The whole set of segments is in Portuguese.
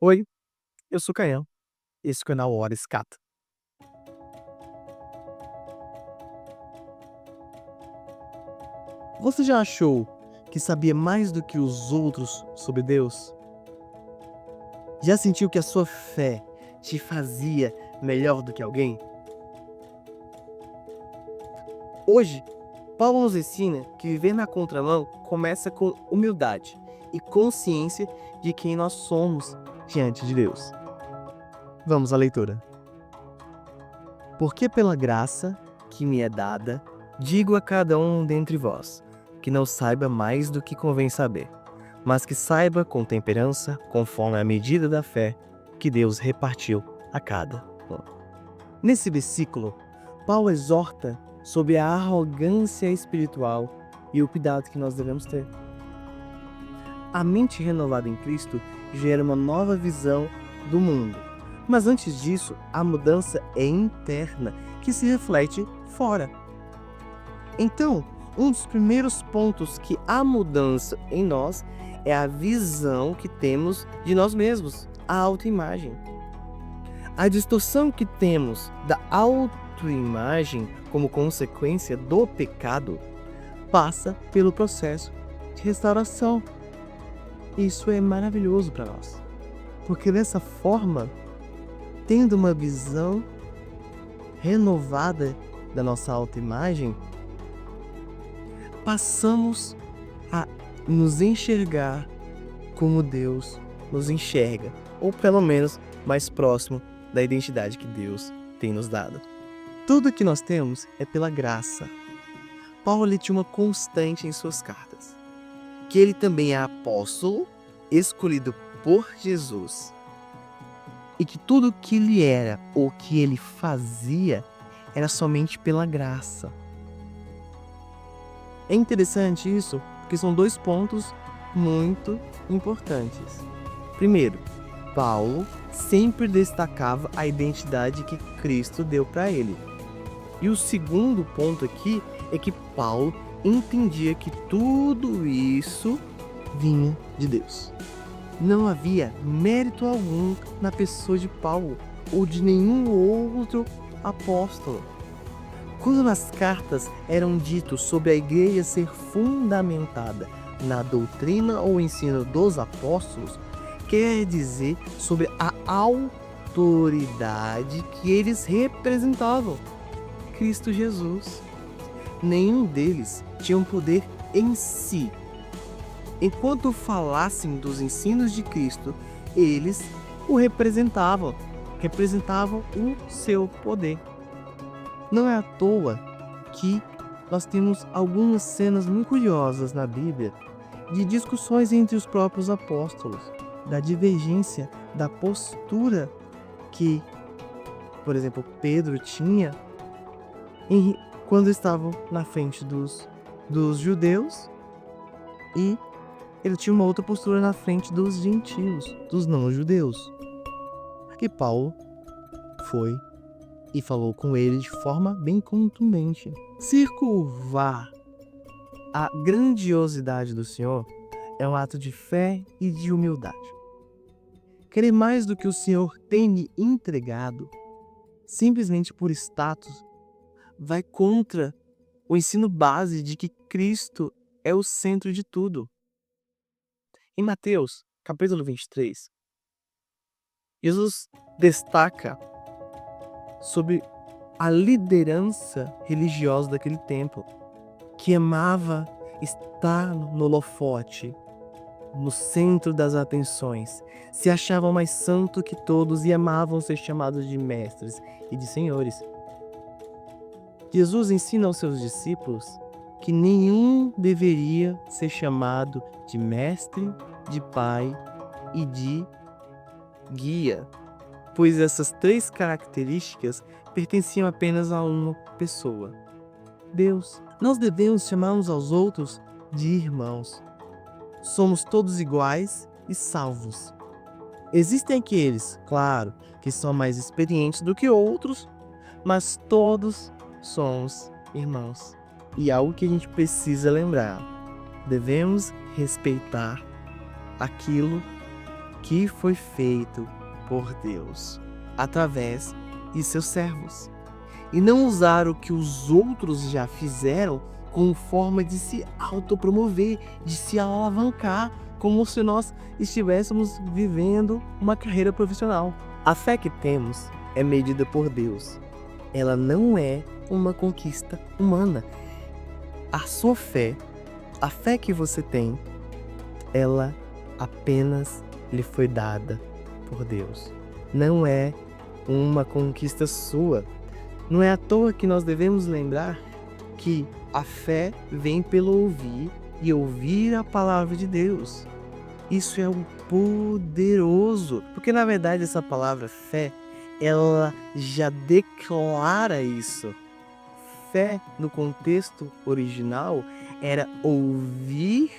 Oi, eu sou Canhão. Esse é o canal Hora Escata. Você já achou que sabia mais do que os outros sobre Deus? Já sentiu que a sua fé te fazia melhor do que alguém? Hoje, Paulo nos ensina que viver na contramão começa com humildade e consciência de quem nós somos diante de Deus. Vamos à leitura. Porque pela graça que me é dada, digo a cada um dentre vós, que não saiba mais do que convém saber, mas que saiba com temperança, conforme a medida da fé que Deus repartiu a cada um. Nesse versículo, Paulo exorta sobre a arrogância espiritual e o cuidado que nós devemos ter. A mente renovada em Cristo gera uma nova visão do mundo. Mas antes disso, a mudança é interna, que se reflete fora. Então, um dos primeiros pontos que há mudança em nós é a visão que temos de nós mesmos, a autoimagem. A distorção que temos da autoimagem como consequência do pecado passa pelo processo de restauração. Isso é maravilhoso para nós, porque dessa forma, tendo uma visão renovada da nossa autoimagem, passamos a nos enxergar como Deus nos enxerga, ou pelo menos mais próximo da identidade que Deus tem nos dado. Tudo que nós temos é pela graça. Paulo ele tinha uma constante em suas cartas, que ele também é apóstolo, escolhido por Jesus, e que tudo que ele era ou que ele fazia era somente pela graça. É interessante isso, porque são dois pontos muito importantes. Primeiro, Paulo sempre destacava a identidade que Cristo deu para ele. E o segundo ponto aqui é que Paulo entendia que tudo isso vinha de Deus. Não havia mérito algum na pessoa de Paulo ou de nenhum outro apóstolo. Quando nas cartas eram ditos sobre a igreja ser fundamentada na doutrina ou ensino dos apóstolos, quer dizer sobre a autoridade que eles representavam, Cristo Jesus. Nenhum deles tinha um poder em si. Enquanto falassem dos ensinos de Cristo, eles o representavam o seu poder. Não é à toa que nós temos algumas cenas muito curiosas na Bíblia de discussões entre os próprios apóstolos, da divergência da postura que, por exemplo, Pedro tinha quando estavam na frente dos judeus, e ele tinha uma outra postura na frente dos gentios, dos não-judeus. Que Paulo foi e falou com ele de forma bem contundente. Se curvar a grandiosidade do Senhor é um ato de fé e de humildade. Querer mais do que o Senhor tem me entregado, simplesmente por status, vai contra o ensino base de que Cristo é o centro de tudo. Em Mateus, capítulo 23, Jesus destaca sobre a liderança religiosa daquele tempo, que amava estar no holofote, no centro das atenções, se achavam mais santo que todos e amavam ser chamados de mestres e de senhores. Jesus ensina aos seus discípulos que nenhum deveria ser chamado de mestre, de pai e de guia, pois essas três características pertenciam apenas a uma pessoa, Deus. Nós devemos chamar uns aos outros de irmãos. Somos todos iguais e salvos. Existem aqueles, claro, que são mais experientes do que outros, mas todos somos irmãos. E algo que a gente precisa lembrar: devemos respeitar aquilo que foi feito por Deus, através de seus servos. E não usar o que os outros já fizeram como forma de se autopromover, de se alavancar, como se nós estivéssemos vivendo uma carreira profissional. A fé que temos é medida por Deus. Ela não é uma conquista humana. A sua fé, a fé que você tem, ela apenas lhe foi dada por Deus. Não é uma conquista sua. Não é à toa que nós devemos lembrar que a fé vem pelo ouvir e ouvir a palavra de Deus. Isso é um poderoso, porque na verdade essa palavra fé, ela já declara isso. Fé, no contexto original, era ouvir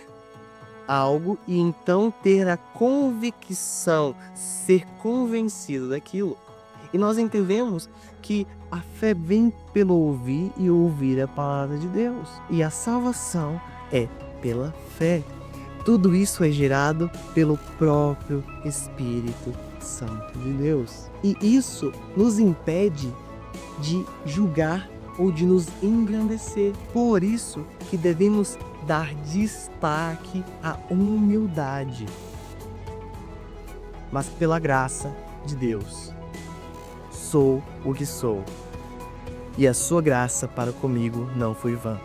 algo e então ter a convicção, ser convencido daquilo. E nós entendemos que a fé vem pelo ouvir e ouvir a palavra de Deus. E a salvação é pela fé. Tudo isso é gerado pelo próprio Espírito Santo de Deus. E isso nos impede de julgar ou de nos engrandecer. Por isso que devemos dar destaque à humildade. Mas pela graça de Deus, sou o que sou. E a sua graça para comigo não foi vã.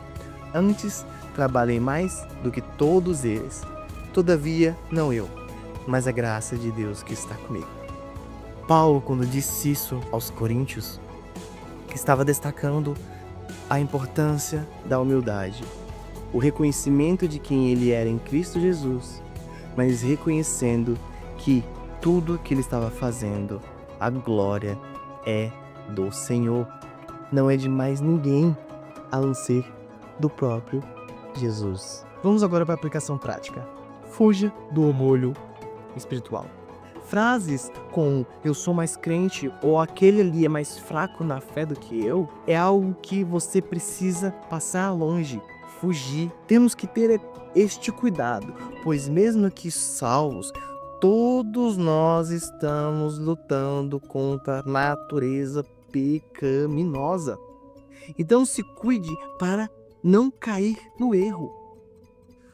Antes, trabalhei mais do que todos eles. Todavia, não eu, mas a graça de Deus que está comigo. Paulo, quando disse isso aos Coríntios, estava destacando a importância da humildade, o reconhecimento de quem ele era em Cristo Jesus, mas reconhecendo que tudo que ele estava fazendo, a glória é do Senhor, não é de mais ninguém a não ser do próprio Jesus. Vamos agora para a aplicação prática. Fuja do orgulho espiritual. Frases como eu sou mais crente ou aquele ali é mais fraco na fé do que eu é algo que você precisa passar longe, fugir. Temos que ter este cuidado, pois mesmo que salvos, todos nós estamos lutando contra a natureza pecaminosa. Então se cuide para não cair no erro.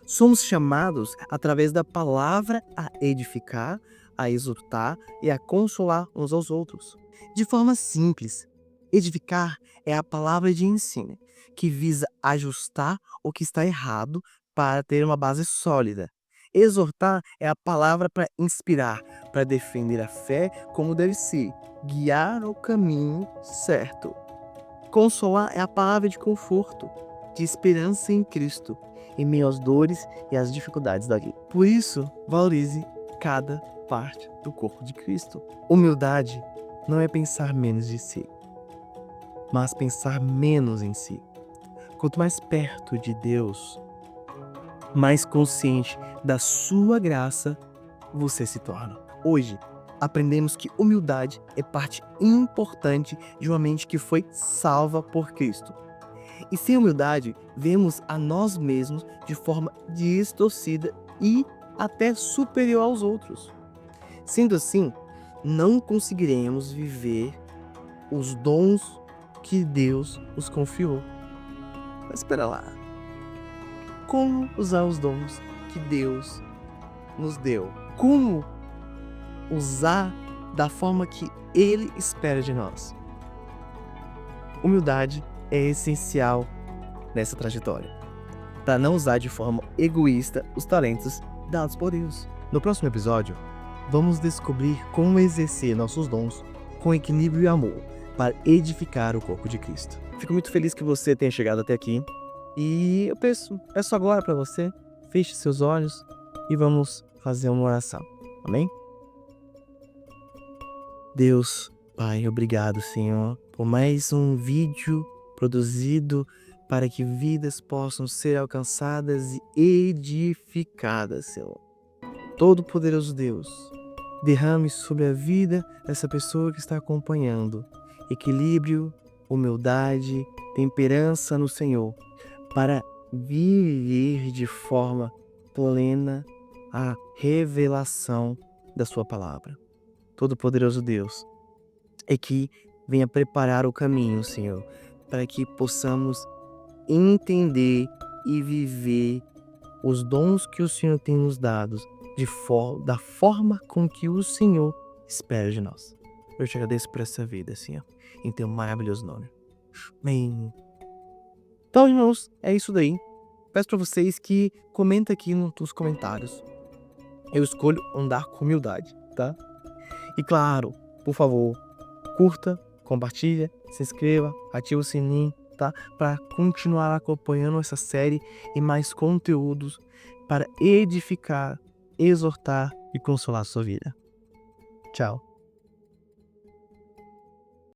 Somos chamados, através da palavra, a edificar, a exortar e a consolar uns aos outros. De forma simples, edificar é a palavra de ensino, que visa ajustar o que está errado para ter uma base sólida. Exortar é a palavra para inspirar, para defender a fé como deve ser, guiar o caminho certo. Consolar é a palavra de conforto, de esperança em Cristo, em meio às dores e às dificuldades da vida. Por isso, valorize cada parte do corpo de Cristo. Humildade não é pensar menos de si, mas pensar menos em si. Quanto mais perto de Deus, mais consciente da sua graça você se torna. Hoje, aprendemos que humildade é parte importante de uma mente que foi salva por Cristo. E sem humildade, vemos a nós mesmos de forma distorcida e até superior aos outros. Sendo assim, não conseguiremos viver os dons que Deus nos confiou. Mas espera lá. Como usar os dons que Deus nos deu? Como usar da forma que Ele espera de nós? Humildade é essencial nessa trajetória, para não usar de forma egoísta os talentos dados por Deus. No próximo episódio, vamos descobrir como exercer nossos dons com equilíbrio e amor para edificar o corpo de Cristo. Fico muito feliz que você tenha chegado até aqui e eu peço agora para você, feche seus olhos e vamos fazer uma oração. Amém? Deus, Pai, obrigado, Senhor, por mais um vídeo produzido para que vidas possam ser alcançadas e edificadas, Senhor. Todo-Poderoso Deus, derrame sobre a vida dessa pessoa que está acompanhando equilíbrio, humildade, temperança no Senhor, para viver de forma plena a revelação da sua palavra. Todo-Poderoso Deus, é que venha preparar o caminho, Senhor, para que possamos entender e viver os dons que o Senhor tem nos dado da forma com que o Senhor espera de nós. Eu te agradeço por essa vida, Senhor, em teu maravilhoso nome. Amém. Então, irmãos, é isso daí. Peço para vocês que comentem aqui nos comentários. Eu escolho andar com humildade, tá? E claro, por favor, curta, compartilha, se inscreva, ativa o sininho, tá? Para continuar acompanhando essa série e mais conteúdos para edificar, exortar e consolar a sua vida. Tchau.